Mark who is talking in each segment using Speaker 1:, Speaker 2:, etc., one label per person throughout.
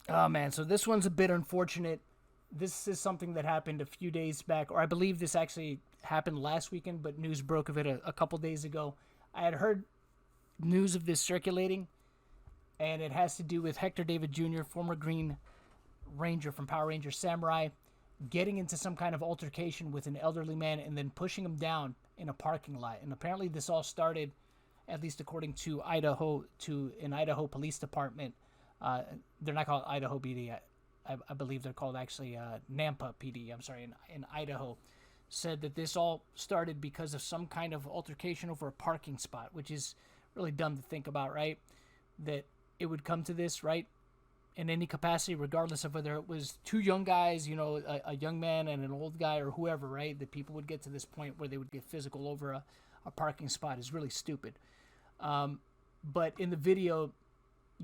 Speaker 1: Oh man, so this one's a bit unfortunate. This is something that happened a few days back, or I believe this actually happened last weekend, but news broke of it a couple days ago. I had heard news of this circulating, and it has to do with Hector David Jr., former Green Ranger from Power Rangers Samurai, getting into some kind of altercation with an elderly man and then pushing him down in a parking lot. And apparently, this all started, at least according to an Idaho police department. Uh, they're not called Idaho PD. I believe they're called actually Nampa PD. I'm sorry, in Idaho. Said that this all started because of some kind of altercation over a parking spot, which is really dumb to think about, right? That it would come to this, right? In any capacity, regardless of whether it was two young guys, a young man and an old guy or whoever, right? That people would get to this point where they would get physical over a parking spot is really stupid. But in the video,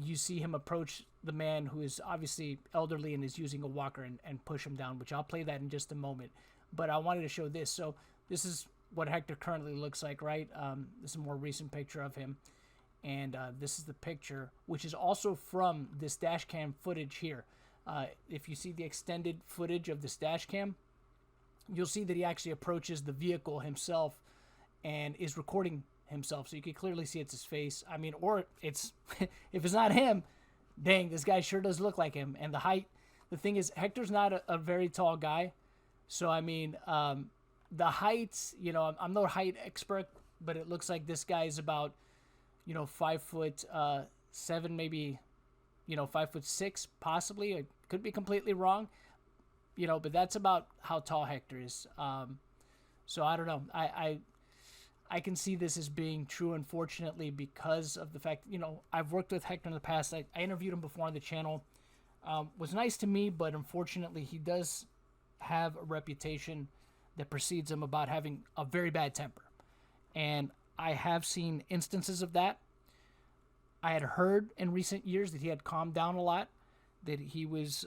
Speaker 1: you see him approach the man who is obviously elderly and is using a walker and push him down, which I'll play that in just a moment. But I wanted to show this. So this is what Hector currently looks like, right? This is a more recent picture of him. And this is the picture, which is also from this dash cam footage here. If you see the extended footage of this dash cam, you'll see that he actually approaches the vehicle himself and is recording himself. So you can clearly see it's his face. I mean, or it's, if it's not him, dang, this guy sure does look like him. And the height, the thing is, Hector's not a very tall guy. So, I mean, the heights, I'm no height expert, but it looks like this guy is about 5'7", maybe, 5'6", possibly. I could be completely wrong, but that's about how tall Hector is. So I don't know. I can see this as being true, unfortunately, because of the fact, I've worked with Hector in the past. I interviewed him before on the channel. Was nice to me, but unfortunately, he does have a reputation that precedes him about having a very bad temper. And I have seen instances of that. I had heard in recent years that he had calmed down a lot, that he was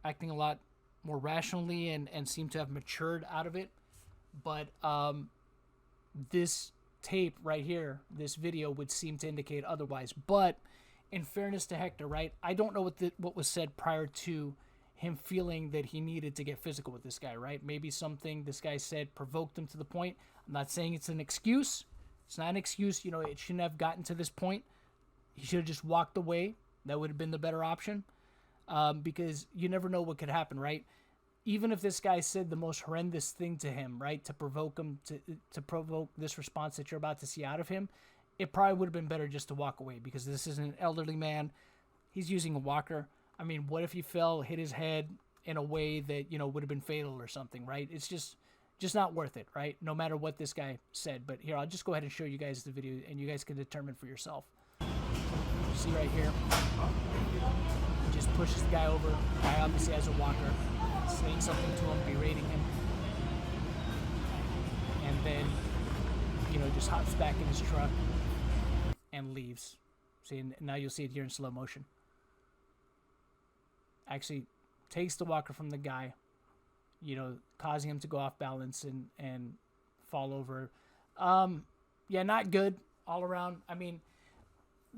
Speaker 1: acting a lot more rationally and seemed to have matured out of it. But this tape right here, this video, would seem to indicate otherwise. But in fairness to Hector, right, I don't know what was said prior to him feeling that he needed to get physical with this guy, right? Maybe something this guy said provoked him to the point. I'm not saying it's an excuse. It's not an excuse. It shouldn't have gotten to this point. He should have just walked away. That would have been the better option, because you never know what could happen, right? Even if this guy said the most horrendous thing to him, right, to provoke him, to provoke this response that you're about to see out of him, it probably would have been better just to walk away, because this is an elderly man. He's using a walker. I mean, what if he fell, hit his head in a way that, would have been fatal or something, right? It's just not worth it, right? No matter what this guy said. But here, I'll just go ahead and show you guys the video, and you guys can determine for yourself. See right here, he just pushes the guy over. The guy obviously has a walker, saying something to him, berating him, and then, just hops back in his truck and leaves. See, and now you'll see it here in slow motion. Actually takes the walker from the guy, causing him to go off balance and fall over. Yeah, not good all around. I mean,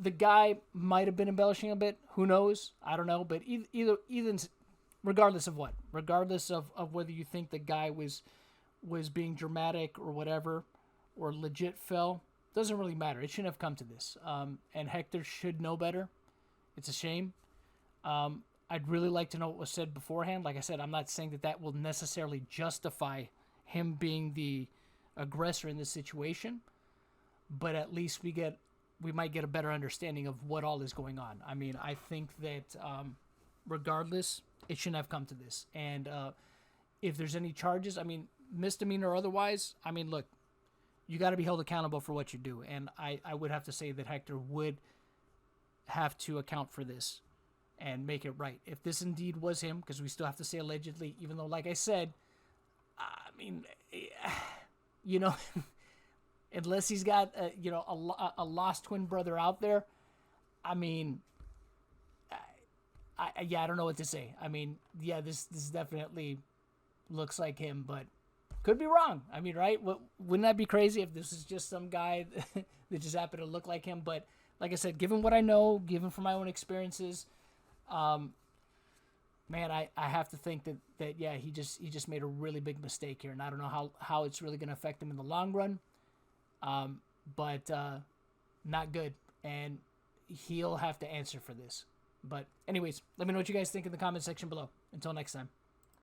Speaker 1: the guy might have been embellishing a bit. Who knows? I don't know. But either regardless of what, regardless of whether you think the guy was being dramatic or whatever, or legit fell, doesn't really matter. It shouldn't have come to this. And Hector should know better. It's a shame. I'd really like to know what was said beforehand. Like I said, I'm not saying that will necessarily justify him being the aggressor in this situation, but at least we might get a better understanding of what all is going on. I mean, I think that regardless, it shouldn't have come to this. And if there's any charges, I mean, misdemeanor or otherwise, I mean, look, you got to be held accountable for what you do. And I would have to say that Hector would have to account for this and make it right. If this indeed was him, because we still have to say allegedly, even though, like I said, I mean, unless he's got, a lost twin brother out there, I mean, I don't know what to say. I mean, yeah, this definitely looks like him, but could be wrong. I mean, right? Wouldn't that be crazy if this is just some guy that just happened to look like him? But like I said, given what I know, given from my own experiences, man, I have to think that yeah, he just made a really big mistake here, and I don't know how it's really going to affect him in the long run. But not good, and he'll have to answer for this. But anyways, let me know what you guys think in the comment section below. Until next time.